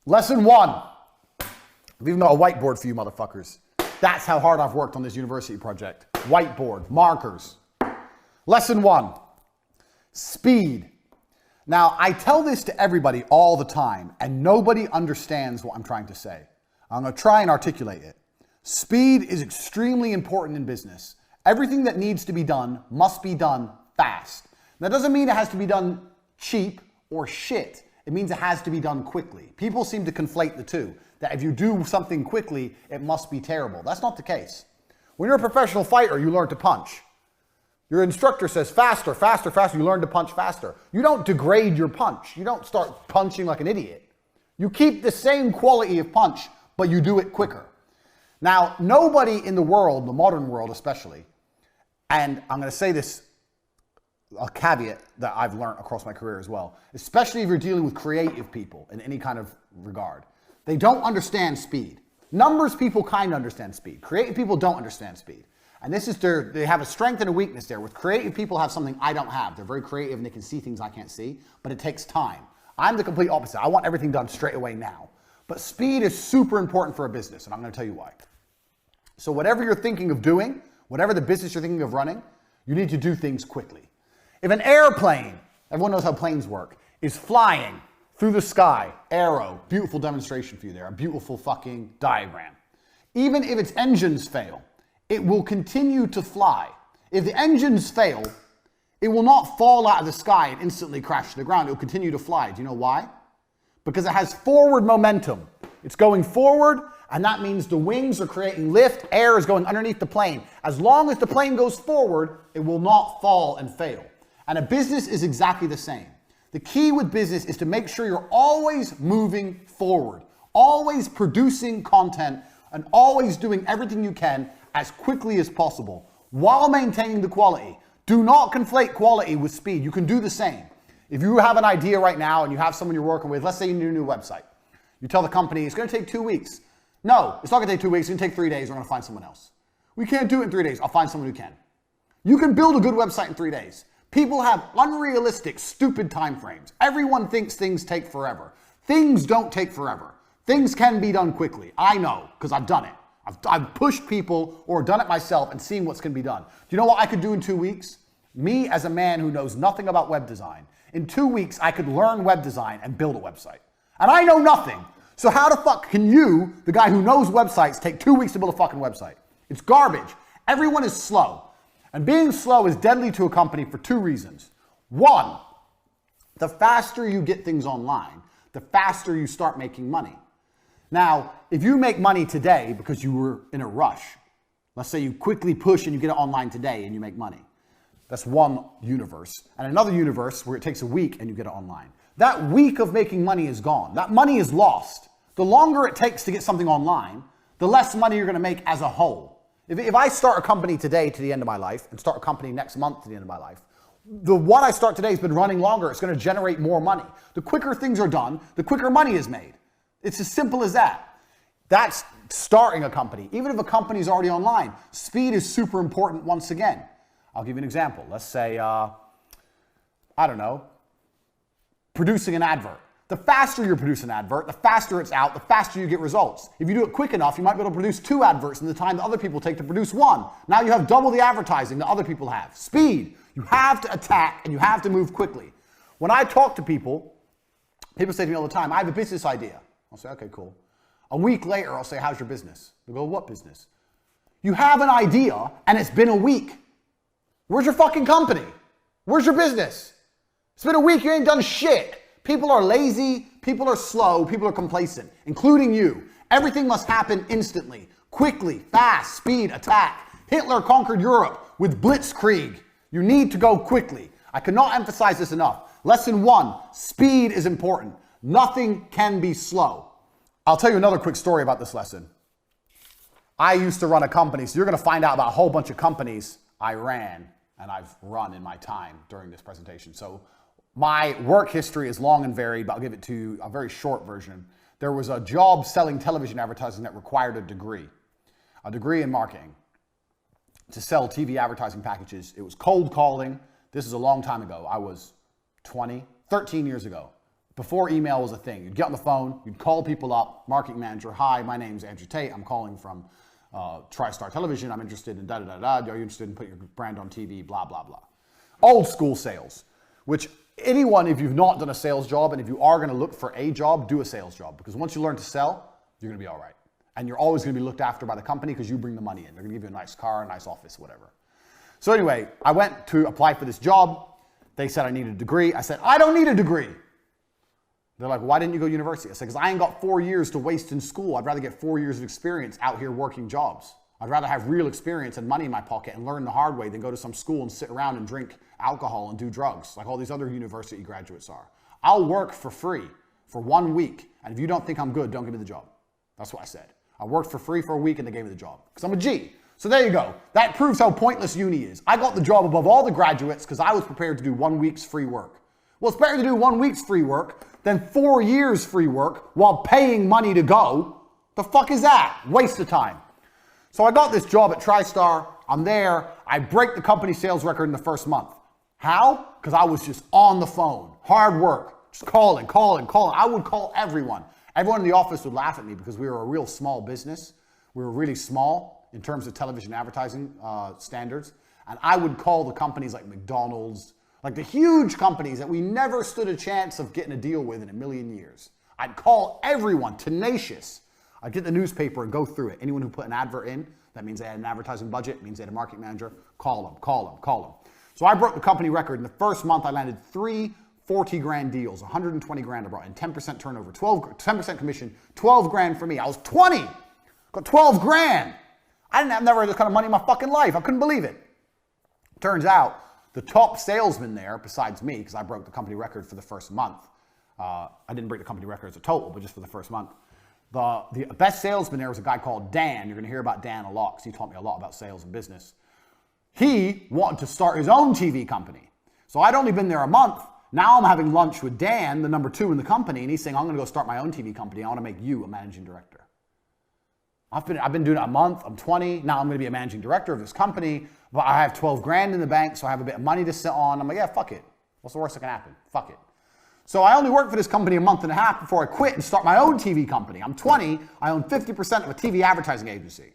Lesson 1. I've even got a whiteboard for you motherfuckers. That's how hard I've worked on this university project. Whiteboard, markers. Lesson 1. Speed. Now, I tell this to everybody all the time, and nobody understands what I'm trying to say. I'm going to try and articulate it. Speed is extremely important in business. Everything that needs to be done must be done fast. That doesn't mean it has to be done cheap or shit. It means it has to be done quickly. People seem to conflate the two, that if you do something quickly, it must be terrible. That's not the case. When you're a professional fighter, you learn to punch. Your instructor says faster, faster, faster. You learn to punch faster. You don't degrade your punch. You don't start punching like an idiot. You keep the same quality of punch, but you do it quicker. Now, nobody in the world, the modern world especially, and I'm going to say this, a caveat that I've learned across my career as well, especially if you're dealing with creative people in any kind of regard, they don't understand speed. Numbers people kind of understand speed. Creative people don't understand speed. And this is they have a strength and a weakness there. With creative people have something I don't have. They're very creative and they can see things I can't see, but it takes time. I'm the complete opposite. I want everything done straight away now. But speed is super important for a business, and I'm going to tell you why. So whatever you're thinking of doing, whatever the business you're thinking of running, you need to do things quickly. If an airplane, everyone knows how planes work, is flying through the sky, arrow, beautiful demonstration for you there, a beautiful fucking diagram. Even if its engines fail, it will continue to fly. If the engines fail, it will not fall out of the sky and instantly crash to the ground. It will continue to fly. Do you know why? Because it has forward momentum. It's going forward, and that means the wings are creating lift, air is going underneath the plane. As long as the plane goes forward, it will not fall and fail. And a business is exactly the same. The key with business is to make sure you're always moving forward, always producing content, and always doing everything you can as quickly as possible while maintaining the quality. Do not conflate quality with speed. You can do the same. If you have an idea right now and you have someone you're working with, let's say you need a new website. You tell the company it's going to take 2 weeks. No, it's not going to take 2 weeks. It's going to take 3 days. We're going to find someone else. We can't do it in 3 days. I'll find someone who can. You can build a good website in 3 days. People have unrealistic, stupid time frames. Everyone thinks things take forever. Things don't take forever. Things can be done quickly. I know, because I've done it. I've pushed people or done it myself and seen what's can be done. Do you know what I could do in 2 weeks? Me, as a man who knows nothing about web design, in 2 weeks, I could learn web design and build a website. And I know nothing. So how the fuck can you, the guy who knows websites, take 2 weeks to build a fucking website? It's garbage. Everyone is slow. And being slow is deadly to a company for 2 reasons. 1, the faster you get things online, the faster you start making money. Now, if you make money today because you were in a rush, let's say you quickly push and you get it online today and you make money. That's one universe. And another universe where it takes a week and you get it online. That week of making money is gone. That money is lost. The longer it takes to get something online, the less money you're going to make as a whole. If I start a company today to the end of my life and start a company next month to the end of my life, the one I start today has been running longer. It's going to generate more money. The quicker things are done, the quicker money is made. It's as simple as that. That's starting a company. Even if a company is already online, speed is super important once again. I'll give you an example. Let's say, I don't know, producing an advert. The faster you produce an advert, the faster it's out, the faster you get results. If you do it quick enough, you might be able to produce 2 adverts in the time that other people take to produce 1. Now you have double the advertising that other people have. Speed. You have to attack and you have to move quickly. When I talk to people, people say to me all the time, I have a business idea. I'll say, okay, cool. A week later, I'll say, how's your business? They'll go, what business? You have an idea and it's been a week. Where's your fucking company? Where's your business? It's been a week, you ain't done shit. People are lazy, people are slow, people are complacent, including you. Everything must happen instantly, quickly, fast, speed, attack. Hitler conquered Europe with blitzkrieg. You need to go quickly. I cannot emphasize this enough. Lesson 1, speed is important. Nothing can be slow. I'll tell you another quick story about this lesson. I used to run a company, so you're going to find out about a whole bunch of companies I ran and I've run in my time during this presentation. So my work history is long and varied, but I'll give it to you a very short version. There was a job selling television advertising that required a degree in marketing to sell TV advertising packages. It was cold calling. This is a long time ago. I was 13 years ago. before email was a thing. You'd get on the phone, you'd call people up, marketing manager, hi, my name's Andrew Tate, I'm calling from TriStar Television, I'm interested in da-da-da-da, are you interested in putting your brand on TV, blah, blah, blah. Old school sales, which anyone, if you've not done a sales job, and if you are gonna look for a job, do a sales job. Because once you learn to sell, you're gonna be all right. And you're always gonna be looked after by the company because you bring the money in. They're gonna give you a nice car, a nice office, whatever. So anyway, I went to apply for this job. They said I needed a degree. I said, I don't need a degree. They're like, why didn't you go to university? I said, because I ain't got 4 years to waste in school. I'd rather get 4 years of experience out here working jobs. I'd rather have real experience and money in my pocket and learn the hard way than go to some school and sit around and drink alcohol and do drugs like all these other university graduates are. I'll work for free for 1 week. And if you don't think I'm good, don't give me the job. That's what I said. I worked for free for a week and they gave me the job because I'm a G. So there you go. That proves how pointless uni is. I got the job above all the graduates because I was prepared to do 1 week's free work. Well, it's better to do 1 week's free work than 4 years free work while paying money to go. The fuck is that? Waste of time. So I got this job at TriStar. I'm there. I break the company sales record in the first month. How? Because I was just on the phone. Hard work. Just calling. I would call everyone. Everyone in the office would laugh at me because we were a real small business. We were really small in terms of television advertising standards. And I would call the companies like McDonald's, like the huge companies that we never stood a chance of getting a deal with in a million years. I'd call everyone, tenacious. I'd get the newspaper and go through it. Anyone who put an advert in, that means they had an advertising budget, means they had a marketing manager, call them. So I broke the company record. In the first month, I landed 3 40 grand deals, 120 grand I brought in, 10% turnover, 10% commission, 12 grand for me. I was 20, got 12 grand. I didn't have never had this kind of money in my fucking life. I couldn't believe it. Turns out the top salesman there, besides me, because I broke the company record for the first month. I didn't break the company record as a total, but just for the first month. The best salesman there was a guy called Dan. You're gonna hear about Dan a lot because he taught me a lot about sales and business. He wanted to start his own TV company. So I'd only been there a month. Now I'm having lunch with Dan, the number 2 in the company, and he's saying, I'm gonna go start my own TV company. I wanna make you a managing director. I've been doing it a month, I'm 20, now I'm gonna be a managing director of this company, but I have 12 grand in the bank, so I have a bit of money to sit on. I'm like, yeah, fuck it. What's the worst that can happen? Fuck it. So I only worked for this company a month and a half before I quit and start my own TV company. I'm 20, I own 50% of a TV advertising agency.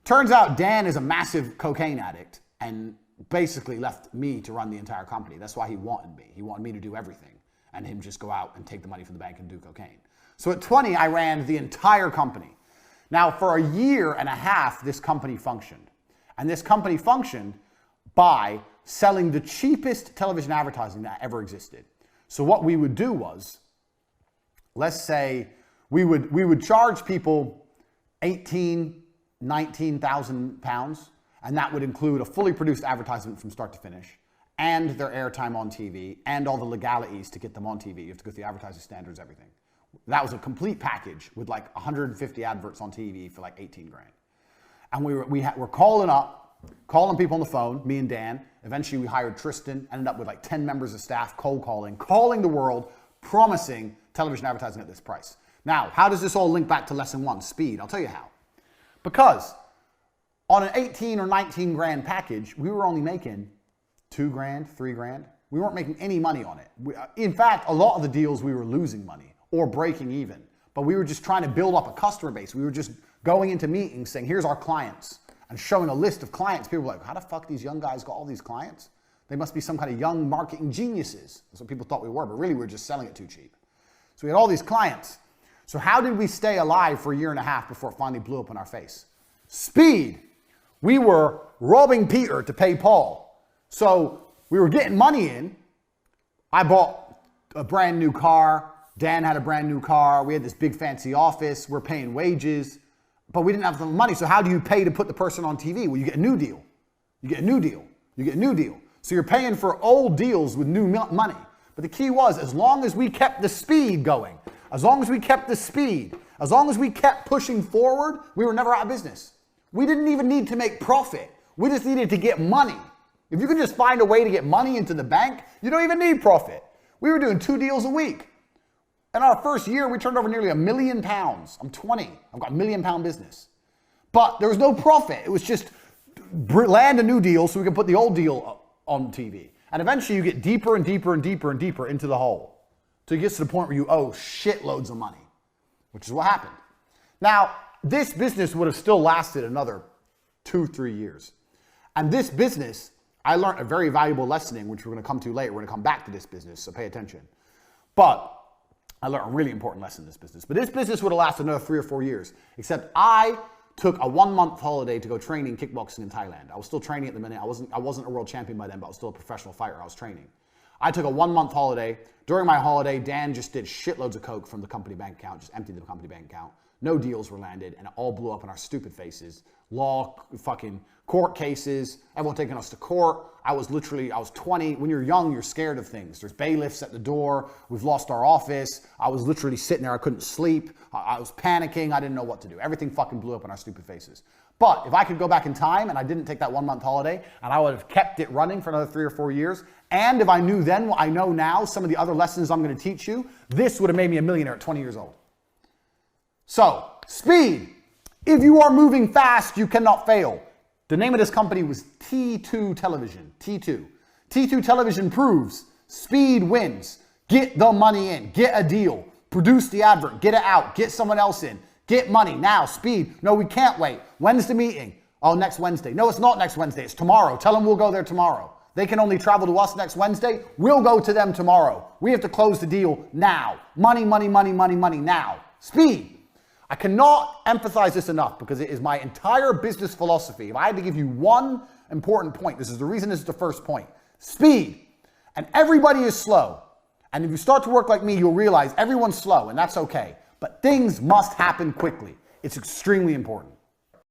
Turns out Dan is a massive cocaine addict and basically left me to run the entire company. That's why he wanted me. He wanted me to do everything and him just go out and take the money from the bank and do cocaine. So at 20, I ran the entire company. Now for a year and a half, this company functioned. And this company functioned by selling the cheapest television advertising that ever existed. So what we would do was, let's say we would charge people 18, 19,000 pounds, and that would include a fully produced advertisement from start to finish, and their airtime on TV, and all the legalities to get them on TV. You have to go through the advertising standards, everything. That was a complete package with like 150 adverts on TV for like 18 grand. And we're calling people on the phone, me and Dan. Eventually we hired Tristan, ended up with like 10 members of staff, cold calling the world, promising television advertising at this price. Now, how does this all link back to lesson 1, speed? I'll tell you how. Because on an 18 or 19 grand package, we were only making 2 grand, 3 grand. We weren't making any money on it. In fact, a lot of the deals we were losing money or breaking even, but we were just trying to build up a customer base. We were just going into meetings saying, here's our clients, and showing a list of clients. People were like, how the fuck these young guys got all these clients? They must be some kind of young marketing geniuses. That's what people thought we were, but really we were just selling it too cheap. So we had all these clients. So how did we stay alive for a year and a half before it finally blew up in our face? Speed. We were robbing Peter to pay Paul. So we were getting money in. I bought a brand new car. Dan had a brand new car. We had this big fancy office. We're paying wages, but we didn't have the money. So how do you pay to put the person on TV? Well, you get a new deal. You get a new deal. You get a new deal. So you're paying for old deals with new money. But the key was, as long as we kept the speed going, as long as we kept the speed, as long as we kept pushing forward, we were never out of business. We didn't even need to make profit. We just needed to get money. If you could just find a way to get money into the bank, you don't even need profit. We were doing 2 deals a week. In our first year, we turned over nearly £1 million. I'm 20. I've got £1 million business. But there was no profit. It was just land a new deal so we can put the old deal on TV. And eventually you get deeper and deeper and deeper and deeper into the hole. till it gets to the point where you owe shitloads of money, which is what happened. Now, this business would have still lasted another 2-3 years. And this business, I learned a very valuable lesson in, which we're going to come to later. We're going to come back to this business, so pay attention. But I learned a really important lesson in this business. But this business would have lasted another 3 or 4 years, except I took a 1-month holiday to go training kickboxing in Thailand. I was still training at the minute. I wasn't a world champion by then, but I was still a professional fighter. I was training. I took a 1-month holiday. During my holiday, Dan just did shitloads of coke from the company bank account, just emptied the company bank account. No deals were landed, and it all blew up in our stupid faces. Law, fucking court cases, everyone taking us to court. I was 20. When you're young, you're scared of things. There's bailiffs at the door. We've lost our office. I was literally sitting there. I couldn't sleep. I was panicking. I didn't know what to do. Everything fucking blew up in our stupid faces. But if I could go back in time and I didn't take that 1-month holiday and I would have kept it running for another 3 or 4 years, and if I knew then what I know now, some of the other lessons I'm going to teach you, this would have made me a millionaire at 20 years old. So, speed. If you are moving fast, you cannot fail. The name of this company was T2 Television. T2. T2 Television proves speed wins. Get the money in. Get a deal. Produce the advert. Get it out. Get someone else in. Get money. Now, speed. No, we can't wait. When's the meeting? Oh, next Wednesday. No, it's not next Wednesday. It's tomorrow. Tell them we'll go there tomorrow. They can only travel to us next Wednesday. We'll go to them tomorrow. We have to close the deal now. Money, money, money, money, money now. Speed. I cannot emphasize this enough because it is my entire business philosophy. If I had to give you one important point, this is the reason this is the first point. Speed. And everybody is slow. And if you start to work like me, you'll realize everyone's slow, and that's okay. But things must happen quickly. It's extremely important.